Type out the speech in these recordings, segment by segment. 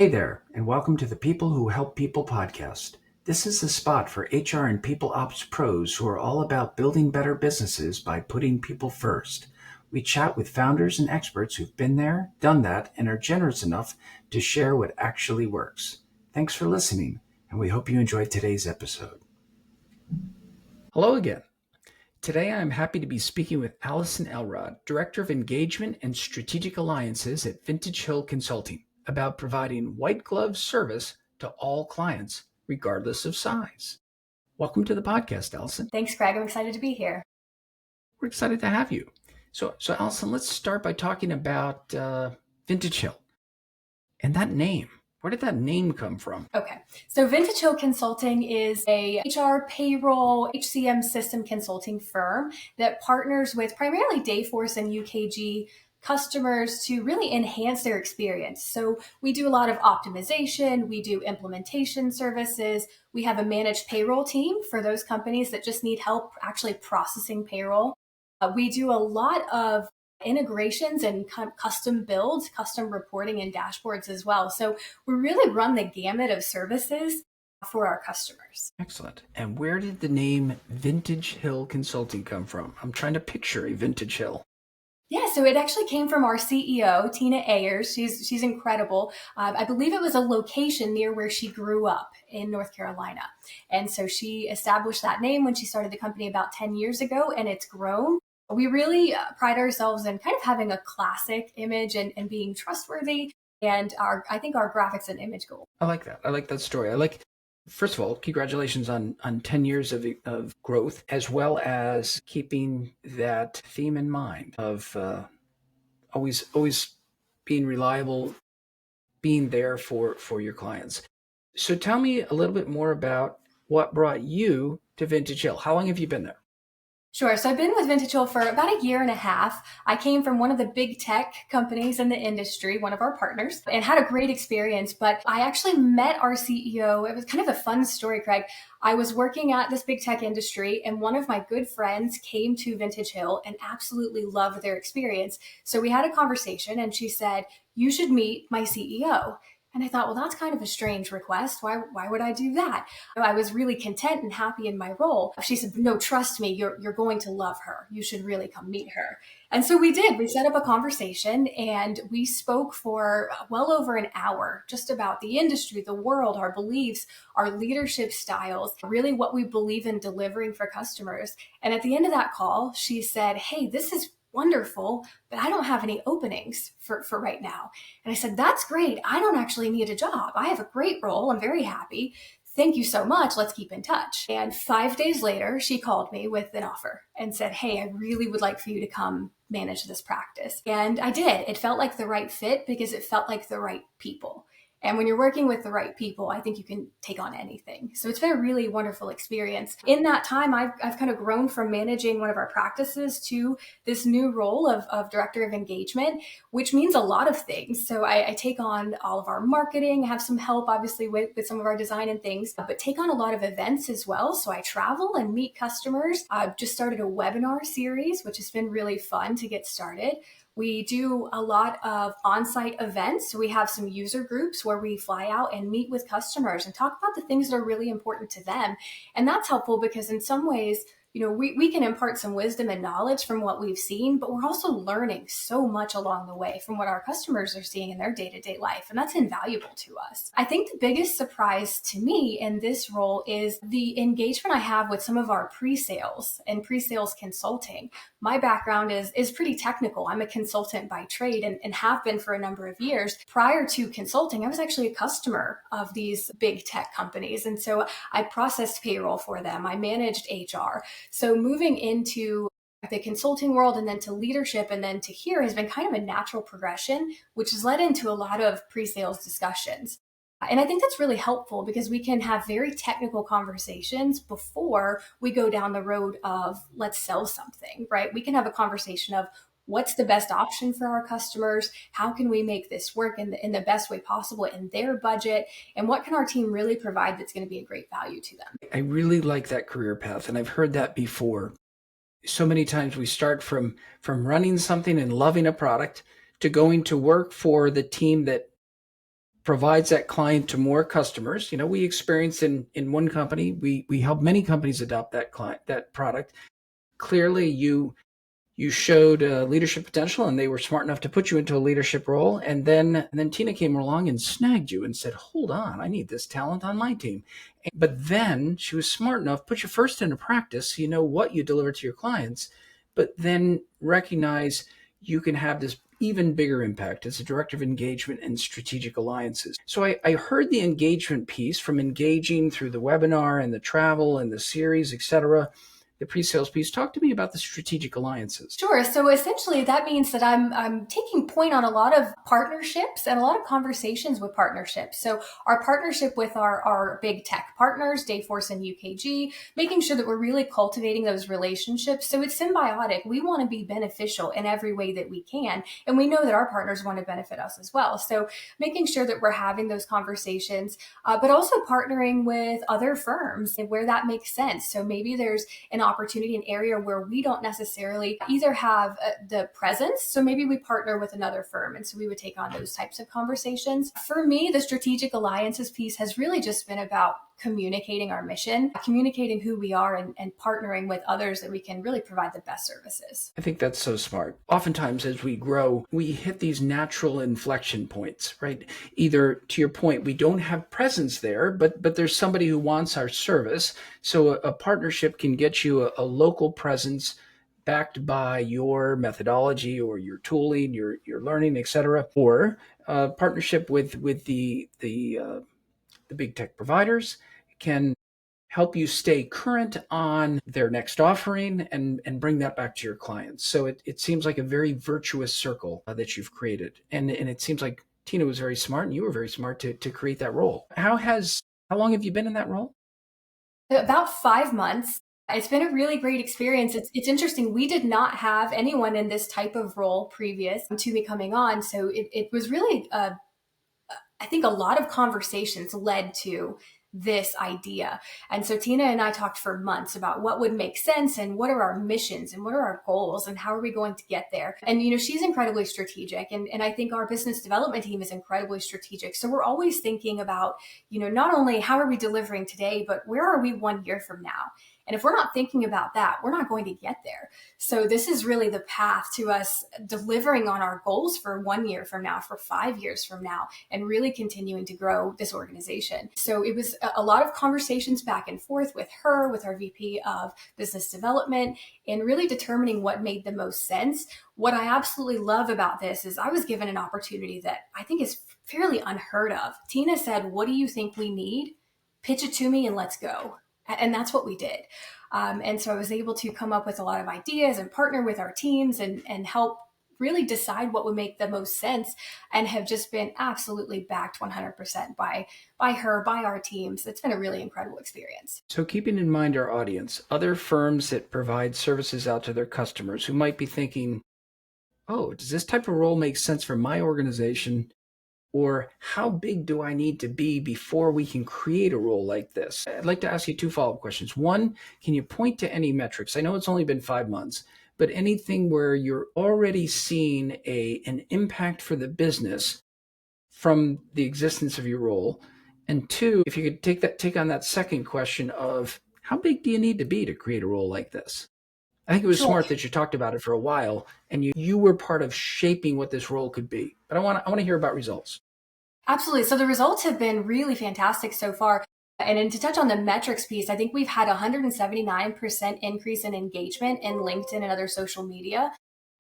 Hey there, and welcome to the People Who Help People podcast. This is the spot for HR and people ops pros who are all about building better businesses by putting people first. We chat with founders and experts who've been there, done that, and are generous enough to share what actually works. Thanks for listening, and we hope you enjoyed today's episode. Hello again. Today I'm happy to be speaking with Alyson Elrod, Director of Engagement and Strategic Alliances at Vintage Hill Consulting, about providing white glove service to all clients, regardless of size. Welcome to the podcast, Alyson. Thanks, Craig. I'm excited to be here. We're excited to have you. So Alyson, let's start by talking about Vintage Hill and that name. Where did that name come from? Okay. So Vintage Hill Consulting is a HR, payroll, HCM system consulting firm that partners with primarily Dayforce and UKG customers to really enhance their experience. So we do a lot of optimization, we do implementation services, we have a managed payroll team for those companies that just need help actually processing payroll. We do a lot of integrations and custom builds, custom reporting and dashboards as well. So we really run the gamut of services for our customers. Excellent. And where did the name Vintage Hill Consulting come from? I'm trying to picture a Vintage Hill. Yeah, so it actually came from our CEO, Tina Ayers. She's incredible. I believe it was a location near where she grew up in North Carolina. And so she established that name when she started the company about 10 years ago, and it's grown. We really pride ourselves in kind of having a classic image and being trustworthy. And I think our graphics and image goal. I like that. I like that story. First of all, congratulations on 10 years of growth, as well as keeping that theme in mind of always being reliable, being there for your clients. So tell me a little bit more about what brought you to Vintage Hill. How long have you been there? Sure. So I've been with Vintage Hill for about a year and a half. I came from one of the big tech companies in the industry, one of our partners, and had a great experience. But I actually met our CEO. It was kind of a fun story, Craig. I was working at this big tech industry, and one of my good friends came to Vintage Hill and absolutely loved their experience. So we had a conversation, and she said, "You should meet my CEO." And I thought, well, that's kind of a strange request. Why would I do that? I was really content and happy in my role. She said, no, trust me, you're going to love her. You should really come meet her. And so we did. We set up a conversation and we spoke for well over an hour just about the industry, the world, our beliefs, our leadership styles, really what we believe in delivering for customers. And at the end of that call, she said, hey, this is wonderful, but I don't have any openings for right now. And I said, that's great. I don't actually need a job. I have a great role. I'm very happy. Thank you so much. Let's keep in touch. And 5 days later, she called me with an offer and said, hey, I really would like for you to come manage this practice. And I did. It felt like the right fit because it felt like the right people. And when you're working with the right people, I think you can take on anything. So it's been a really wonderful experience. In that time, I've kind of grown from managing one of our practices to this new role of director of engagement, which means a lot of things. So I take on all of our marketing, have some help, obviously, with some of our design and things, but take on a lot of events as well. So I travel and meet customers. I've just started a webinar series, which has been really fun to get started. We do a lot of on-site events. So we have some user groups where we fly out and meet with customers and talk about the things that are really important to them. And that's helpful because in some ways, we can impart some wisdom and knowledge from what we've seen, but we're also learning so much along the way from what our customers are seeing in their day-to-day life. And that's invaluable to us. I think the biggest surprise to me in this role is the engagement I have with some of our pre-sales and pre-sales consulting. My background is pretty technical. I'm a consultant by trade and have been for a number of years. Prior to consulting, I was actually a customer of these big tech companies. And so I processed payroll for them. I managed HR. So moving into the consulting world and then to leadership and then to here has been kind of a natural progression, which has led into a lot of pre-sales discussions. And I think that's really helpful because we can have very technical conversations before we go down the road of let's sell something, right? We can have a conversation of what's the best option for our customers? How can we make this work in the best way possible in their budget? And what can our team really provide that's going to be a great value to them? I really like that career path, and I've heard that before. So many times we start from running something and loving a product to going to work for the team that provides that client to more customers. We experienced in one company, we helped many companies adopt that product. Clearly, you showed leadership potential, and they were smart enough to put you into a leadership role. And then Tina came along and snagged you and said, "Hold on, I need this talent on my team." But then she was smart enough, put you first into practice, so you know what you deliver to your clients, but then recognize you can have this even bigger impact as a director of engagement and strategic alliances. So I heard the engagement piece from engaging through the webinar and the travel and the series, etc., the pre-sales piece. Talk to me about the strategic alliances. Sure. So essentially, that means that I'm taking point on a lot of partnerships and a lot of conversations with partnerships. So our partnership with our big tech partners, Dayforce and UKG, making sure that we're really cultivating those relationships. So it's symbiotic. We want to be beneficial in every way that we can, and we know that our partners want to benefit us as well. So making sure that we're having those conversations, but also partnering with other firms and where that makes sense. So maybe there's an opportunity, an area where we don't necessarily either have the presence. So maybe we partner with another firm. And so we would take on those types of conversations. For me, the strategic alliances piece has really just been about communicating our mission, communicating who we are, and partnering with others that we can really provide the best services. I think that's so smart. Oftentimes, as we grow, we hit these natural inflection points, right? Either, to your point, we don't have presence there, but there's somebody who wants our service. So a partnership can get you a local presence backed by your methodology or your tooling, your learning, etc. Or a partnership with the big tech providers can help you stay current on their next offering and bring that back to your clients. So it seems like a very virtuous circle that you've created. And it seems like Tina was very smart and you were very smart to create that role. How long have you been in that role? About 5 months. It's been a really great experience. It's interesting. We did not have anyone in this type of role previous to me coming on. So it was really I think a lot of conversations led to this idea. And so Tina and I talked for months about what would make sense and what are our missions and what are our goals and how are we going to get there. And, she's incredibly strategic. And I think our business development team is incredibly strategic. So we're always thinking about, not only how are we delivering today, but where are we 1 year from now? And if we're not thinking about that, we're not going to get there. So this is really the path to us delivering on our goals for 1 year from now, for 5 years from now, and really continuing to grow this organization. So it was a lot of conversations back and forth with her, with our VP of business development, and really determining what made the most sense. What I absolutely love about this is I was given an opportunity that I think is fairly unheard of. Tina said, "What do you think we need? Pitch it to me and let's go." And that's what we did. And so I was able to come up with a lot of ideas and partner with our teams and help really decide what would make the most sense, and have just been absolutely backed 100% by her, by our teams. It's been a really incredible experience. So keeping in mind our audience, other firms that provide services out to their customers who might be thinking, oh, does this type of role make sense for my organization? Or how big do I need to be before we can create a role like this? I'd like to ask you two follow-up questions. One, can you point to any metrics? I know it's only been 5 months, but anything where you're already seeing an impact for the business from the existence of your role. And two, if you could take on that second question of how big do you need to be to create a role like this? I think it was Sure. smart that you talked about it for a while and you were part of shaping what this role could be. But I want to hear about results. Absolutely. So the results have been really fantastic so far. And then to touch on the metrics piece, I think we've had 179% increase in engagement in LinkedIn and other social media.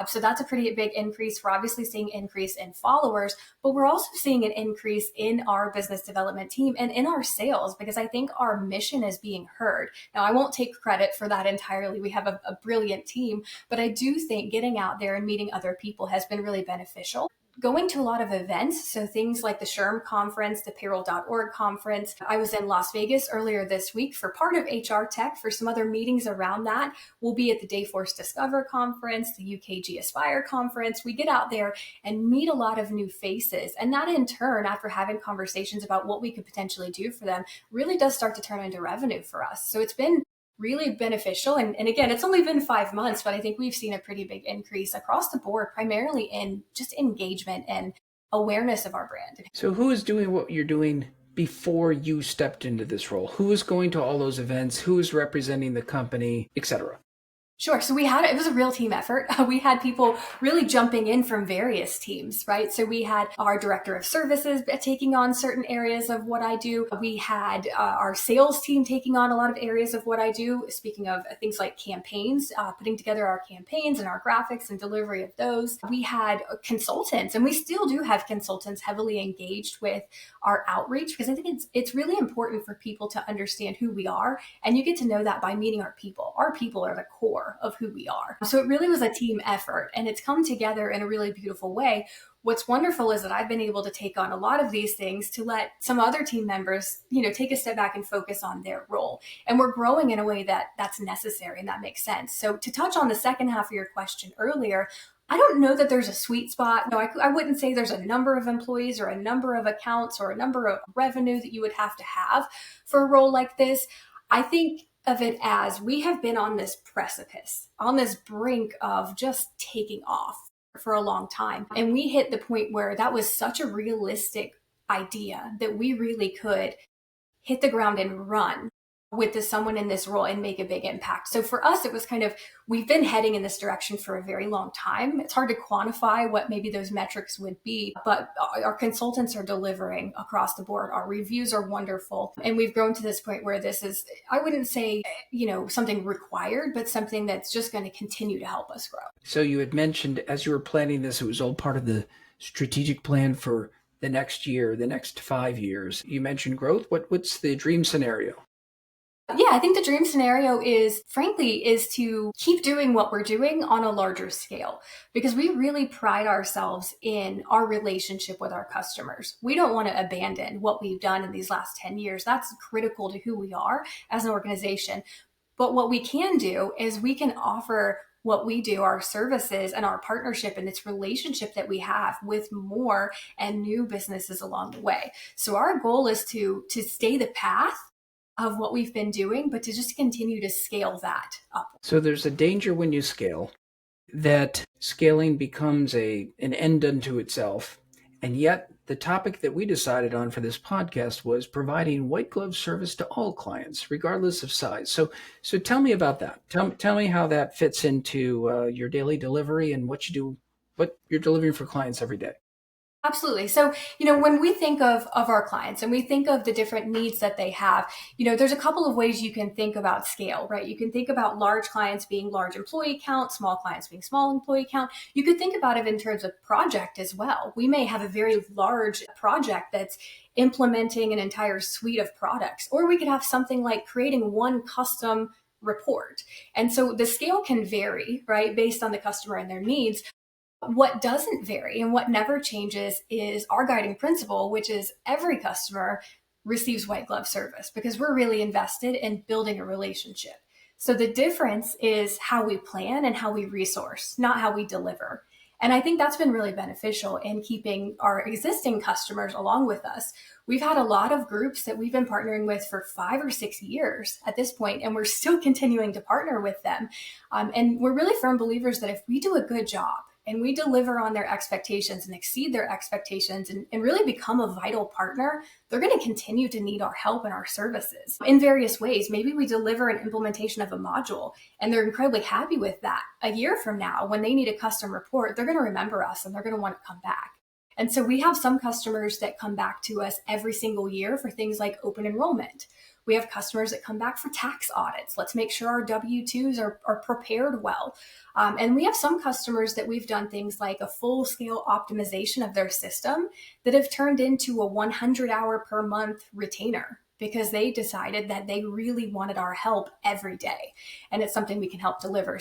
So that's a pretty big increase. We're obviously seeing increase in followers, but we're also seeing an increase in our business development team and in our sales, because I think our mission is being heard. Now, I won't take credit for that entirely. We have a brilliant team, but I do think getting out there and meeting other people has been really beneficial. Going to a lot of events, so things like the SHRM conference, the payroll.org conference. I was in Las Vegas earlier this week for part of HR Tech, for some other meetings around that. We'll be at the Dayforce Discover conference, the UKG Aspire conference. We get out there and meet a lot of new faces. And that in turn, after having conversations about what we could potentially do for them, really does start to turn into revenue for us. So it's been really beneficial. And again, it's only been 5 months, but I think we've seen a pretty big increase across the board, primarily in just engagement and awareness of our brand. So who is doing what you're doing before you stepped into this role? Who is going to all those events? Who is representing the company, etc.? Sure. So it was a real team effort. We had people really jumping in from various teams, right? So we had our director of services taking on certain areas of what I do. We had our sales team taking on a lot of areas of what I do. Speaking of things like campaigns, putting together our campaigns and our graphics and delivery of those. We had consultants, and we still do have consultants heavily engaged with our outreach, because I think it's really important for people to understand who we are. And you get to know that by meeting our people. Our people are the core of who we are. So it really was a team effort, and it's come together in a really beautiful way. What's wonderful is that I've been able to take on a lot of these things to let some other team members, take a step back and focus on their role. And we're growing in a way that's necessary and that makes sense. So to touch on the second half of your question earlier, I don't know that there's a sweet spot. No, I wouldn't say there's a number of employees or a number of accounts or a number of revenue that you would have to have for a role like this. I think of it as we have been on this precipice, on this brink of just taking off for a long time. And we hit the point where that was such a realistic idea that we really could hit the ground and run with someone in this role and make a big impact. So for us, it was we've been heading in this direction for a very long time. It's hard to quantify what maybe those metrics would be, but our consultants are delivering across the board. Our reviews are wonderful. And we've grown to this point where this is, I wouldn't say, something required, but something that's just going to continue to help us grow. So you had mentioned as you were planning this, it was all part of the strategic plan for the next year, the next 5 years. You mentioned growth. What's the dream scenario? Yeah, I think the dream scenario is to keep doing what we're doing on a larger scale, because we really pride ourselves in our relationship with our customers. We don't want to abandon what we've done in these last 10 years. That's critical to who we are as an organization. But what we can do is we can offer what we do, our services and our partnership and its relationship that we have with more and new businesses along the way. So our goal is to stay the path of what we've been doing, but to just continue to scale that up. So there's a danger when you scale that scaling becomes an end unto itself. And yet the topic that we decided on for this podcast was providing white glove service to all clients, regardless of size. So tell me about that. Tell me how that fits into your daily delivery and what you're delivering for clients every day. Absolutely. So, when we think of our clients and we think of the different needs that they have, there's a couple of ways you can think about scale, right? You can think about large clients being large employee count, small clients being small employee count. You could think about it in terms of project as well. We may have a very large project that's implementing an entire suite of products, or we could have something like creating one custom report. And so the scale can vary, right, based on the customer and their needs. What doesn't vary and what never changes is our guiding principle, which is every customer receives white glove service, because we're really invested in building a relationship. So the difference is how we plan and how we resource, not how we deliver. And I think that's been really beneficial in keeping our existing customers along with us. We've had a lot of groups that we've been partnering with for 5 or 6 years at this point, and we're still continuing to partner with them. And we're really firm believers that if we do a good job, and we deliver on their expectations and exceed their expectations and really become a vital partner, they're going to continue to need our help and our services in various ways. Maybe we deliver an implementation of a module and they're incredibly happy with that. A year from now, when they need a custom report, they're going to remember us and they're going to want to come back. And so we have some customers that come back to us every single year for things like open enrollment. We have customers that come back for tax audits. Let's make sure our W-2s are prepared well. And we have some customers that we've done things like a full-scale optimization of their system that have turned into a 100-hour per month retainer because they decided that they really wanted our help every day. And it's something we can help deliver.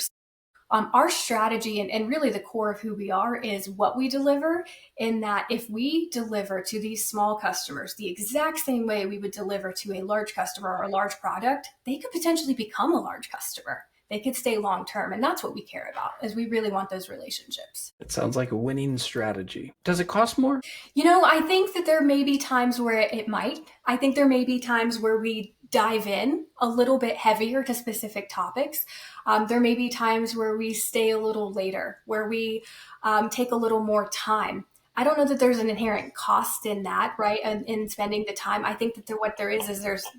Our strategy and really the core of who we are is what we deliver, in that if we deliver to these small customers the exact same way we would deliver to a large customer or a large product, they could potentially become a large customer. They could stay long-term. And that's what we care about, is we really want those relationships. It sounds like a winning strategy. Does it cost more? I think that there may be times where it might. I think there may be times where we dive in a little bit heavier to specific topics. There may be times where we stay a little later, where we take a little more time. I don't know that there's an inherent cost in that, right? And in spending the time, I think that what there is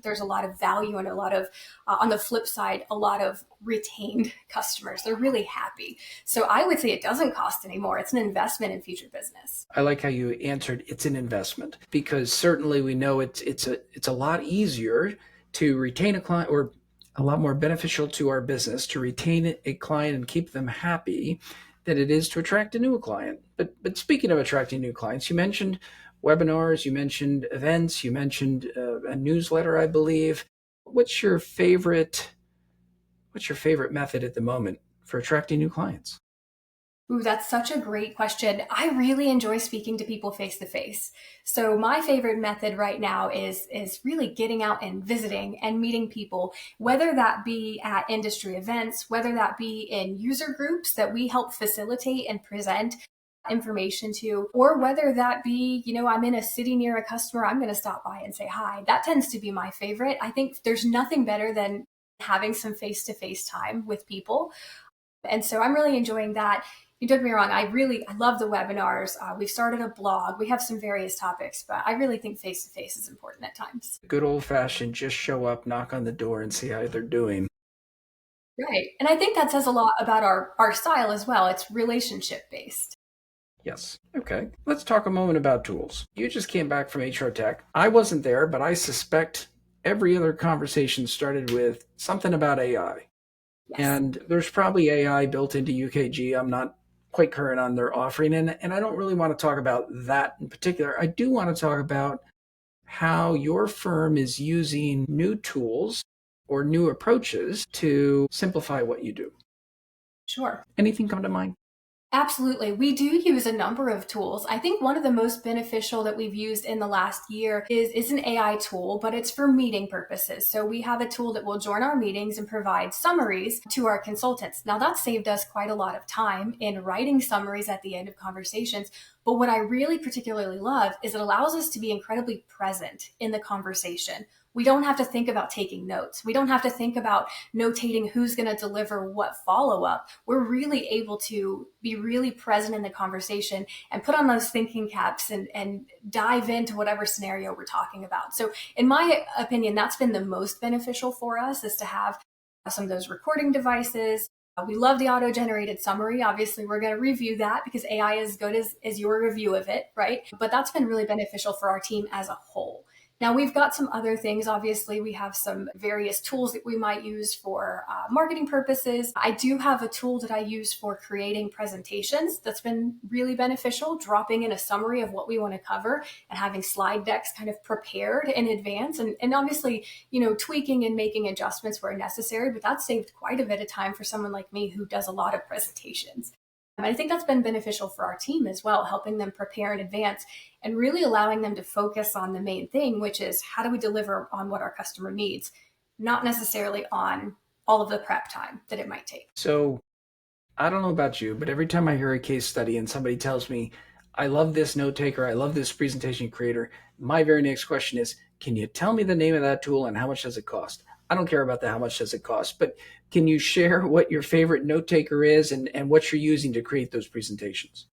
there's a lot of value and a lot of, on the flip side, a lot of retained customers. They're really happy. So I would say it doesn't cost anymore. It's an investment in future business. I like how you answered it's an investment, because certainly we know it's a lot easier to retain a client, or a lot more beneficial to our business to retain a client and keep them happy than it is to attract a new client. But speaking of attracting new clients, you mentioned webinars, you mentioned events, you mentioned a newsletter, I believe. What's your favorite method at the moment for attracting new clients? Ooh, that's such a great question. I really enjoy speaking to people face to face. So my favorite method right now is really getting out and visiting and meeting people, whether that be at industry events, whether that be in user groups that we help facilitate and present information to, or whether that be, I'm in a city near a customer, I'm going to stop by and say hi. That tends to be my favorite. I think there's nothing better than having some face to face time with people. And so I'm really enjoying that. You don't get me wrong. I love the webinars. We've started a blog. We have some various topics, but I really think face to face is important at times. Good old fashioned, just show up, knock on the door, and see how they're doing. Right. And I think that says a lot about our style as well. It's relationship based. Yes. Okay. Let's talk a moment about tools. You just came back from HR Tech. I wasn't there, but I suspect every other conversation started with something about AI. Yes. And there's probably AI built into UKG. I'm not quite current on their offering. And I don't really want to talk about that in particular. I do want to talk about how your firm is using new tools or new approaches to simplify what you do. Sure. Anything come to mind? Absolutely. We do use a number of tools. I think one of the most beneficial that we've used in the last year is an AI tool, but it's for meeting purposes. So we have a tool that will join our meetings and provide summaries to our consultants. Now that saved us quite a lot of time in writing summaries at the end of conversations. But what I really particularly love is it allows us to be incredibly present in the conversation. We don't have to think about taking notes. We don't have to think about notating who's going to deliver what follow-up. We're really able to be really present in the conversation and put on those thinking caps and dive into whatever scenario we're talking about. So in my opinion, that's been the most beneficial for us, is to have some of those recording devices. We love the auto-generated summary. Obviously, we're going to review that because AI is good as your review of it, right? But that's been really beneficial for our team as a whole. Now, we've got some other things. Obviously, we have some various tools that we might use for marketing purposes. I do have a tool that I use for creating presentations that's been really beneficial, dropping in a summary of what we want to cover and having slide decks kind of prepared in advance. And obviously, tweaking and making adjustments where necessary, but that saved quite a bit of time for someone like me who does a lot of presentations. And I think that's been beneficial for our team as well, helping them prepare in advance and really allowing them to focus on the main thing, which is how do we deliver on what our customer needs, not necessarily on all of the prep time that it might take. So I don't know about you, but every time I hear a case study and somebody tells me, I love this note taker, I love this presentation creator, my very next question is, can you tell me the name of that tool and how much does it cost? I don't care about the how much does it cost, but can you share what your favorite note taker is and what you're using to create those presentations?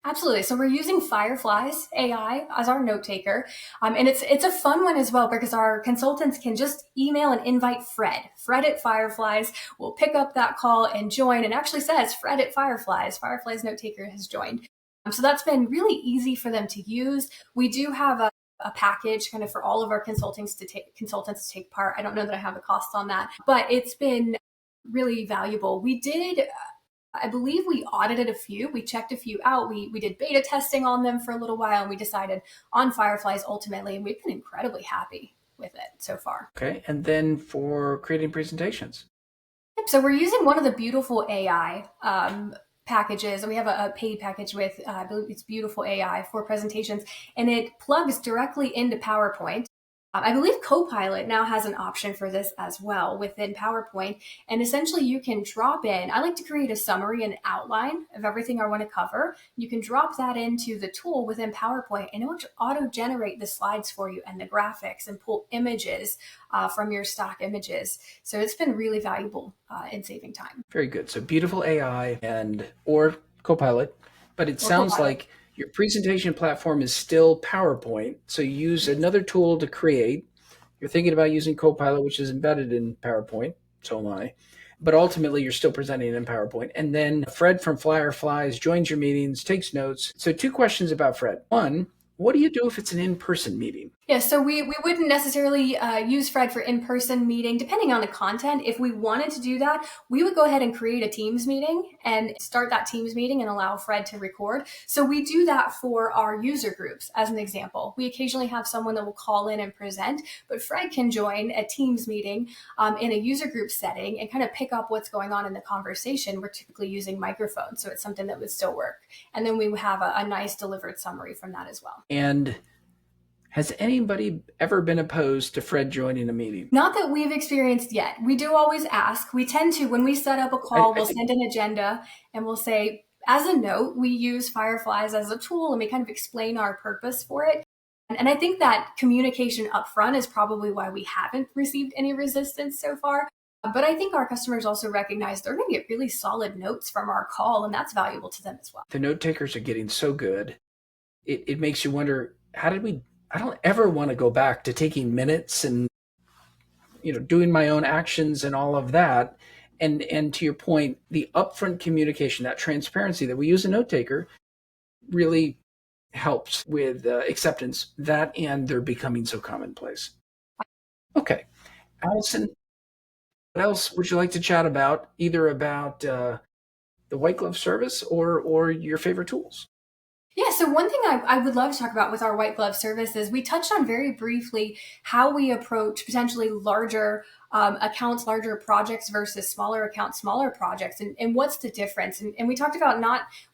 Absolutely. So we're using Firefly's AI as our note taker. And it's a fun one as well because our consultants can just email and invite Fred. Fred at Firefly's will pick up that call and join, and actually says Fred at Firefly's. Firefly's note taker has joined. So that's been really easy for them to use. We do have a package kind of for all of our consultants to take part. I don't know that I have a cost on that, but it's been really valuable. We did, I believe we audited a few. We checked a few out. We did beta testing on them for a little while, and we decided on Fireflies ultimately, and we've been incredibly happy with it so far. Okay. And then for creating presentations? Yep. So we're using one of the beautiful AI packages, and we have a paid package with, I believe it's Beautiful AI for presentations, and it plugs directly into PowerPoint. I believe Copilot now has an option for this as well within PowerPoint. And essentially you can drop in, I like to create a summary and outline of everything I want to cover. You can drop that into the tool within PowerPoint and it will auto-generate the slides for you and the graphics and pull images from your stock images. So it's been really valuable in saving time. Very good. So Beautiful AI or Copilot, but it sounds like Your presentation platform is still PowerPoint, so you use another tool to create. You're thinking about using Copilot, which is embedded in PowerPoint. So am I. But ultimately, you're still presenting in PowerPoint. And then Fred from Fireflies joins your meetings, takes notes. So, two questions about Fred. One, what do you do if it's an in-person meeting? Yeah, so we wouldn't necessarily use Fred for in-person meeting, depending on the content. If we wanted to do that, we would go ahead and create a Teams meeting and start that Teams meeting and allow Fred to record. So we do that for our user groups, as an example. We occasionally have someone that will call in and present, but Fred can join a Teams meeting in a user group setting and kind of pick up what's going on in the conversation. We're typically using microphones, so it's something that would still work. And then we have a nice delivered summary from that as well. And has anybody ever been opposed to Fred joining a meeting? Not that we've experienced yet. We do always ask. We tend to, when we set up a call, we'll send an agenda and we'll say, as a note, we use Fireflies as a tool and we kind of explain our purpose for it. And I think that communication up front is probably why we haven't received any resistance so far. But I think our customers also recognize they're going to get really solid notes from our call, and that's valuable to them as well. The note takers are getting so good. It makes you wonder, I don't ever want to go back to taking minutes and doing my own actions and all of that. And to your point, the upfront communication, that transparency that we use a note taker really helps with acceptance, that and they're becoming so commonplace. Okay. Alyson, what else would you like to chat about, either about the white glove service or your favorite tools? Yeah, so one thing I would love to talk about with our white glove service is we touched on very briefly how we approach potentially larger accounts, larger projects versus smaller accounts, smaller projects, and what's the difference. And we talked about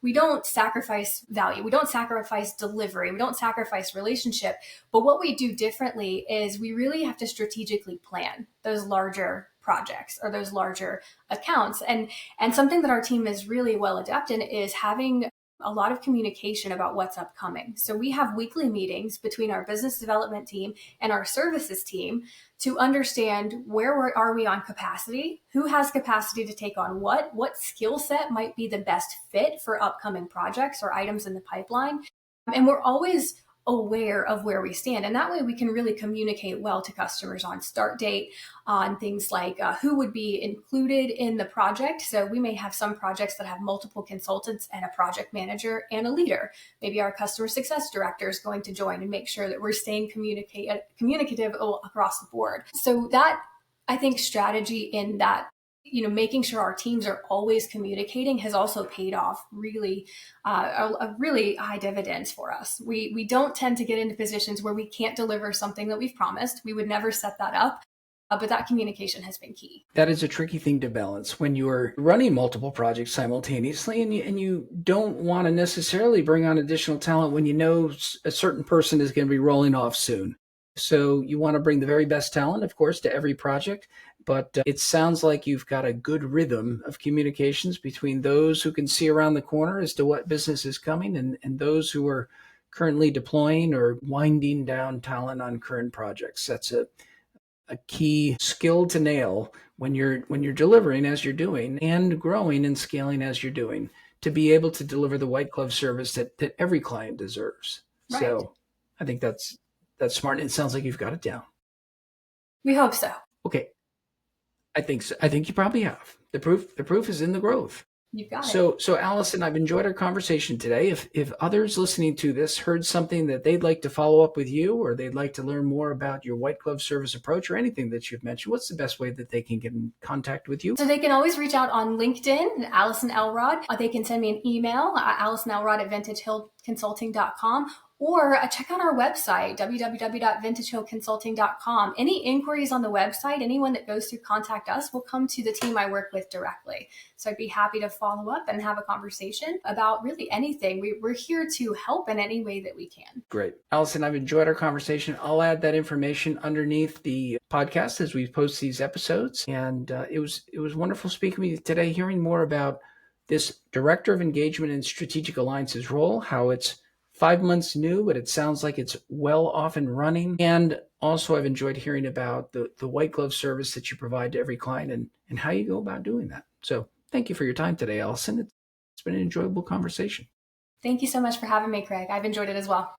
we don't sacrifice value, we don't sacrifice delivery, we don't sacrifice relationship, but what we do differently is we really have to strategically plan those larger projects or those larger accounts. And something that our team is really well adept in is having a lot of communication about what's upcoming. So we have weekly meetings between our business development team and our services team to understand where are we on capacity, who has capacity to take on what skill set might be the best fit for upcoming projects or items in the pipeline. And we're always aware of where we stand. And that way we can really communicate well to customers on start date, on things like who would be included in the project. So we may have some projects that have multiple consultants and a project manager and a leader. Maybe our customer success director is going to join and make sure that we're staying communicative across the board. So that, I think, strategy in that, making sure our teams are always communicating has also paid off really a really high dividends for us. We don't tend to get into positions where we can't deliver something that we've promised. We would never set that up. But that communication has been key. That is a tricky thing to balance when you're running multiple projects simultaneously, and you don't want to necessarily bring on additional talent when you know a certain person is going to be rolling off soon. So you want to bring the very best talent, of course, to every project. But it sounds like you've got a good rhythm of communications between those who can see around the corner as to what business is coming and those who are currently deploying or winding down talent on current projects. That's a key skill to nail when you're delivering as you're doing and growing and scaling as you're doing, to be able to deliver the white glove service that every client deserves. Right. So I think that's smart. And it sounds like you've got it down. We hope so. Okay. I think so. I think you probably have. The proof is in the growth. You've got it. So Alyson, I've enjoyed our conversation today. If others listening to this heard something that they'd like to follow up with you, or they'd like to learn more about your white glove service approach or anything that you've mentioned, what's the best way that they can get in contact with you? So they can always reach out on LinkedIn, Alyson Elrod. They can send me an email, AlysonElrod@vintagehillconsulting.com. Or check out our website, www.vintagehillconsulting.com. Any inquiries on the website, anyone that goes through Contact Us will come to the team I work with directly. So I'd be happy to follow up and have a conversation about really anything. We're here to help in any way that we can. Great. Alyson, I've enjoyed our conversation. I'll add that information underneath the podcast as we post these episodes. And it was wonderful speaking with you today, hearing more about this Director of Engagement and Strategic Alliances role, how it's 5 months new, but it sounds like it's well off and running. And also I've enjoyed hearing about the white glove service that you provide to every client and how you go about doing that. So thank you for your time today, Alyson. It's been an enjoyable conversation. Thank you so much for having me, Craig. I've enjoyed it as well.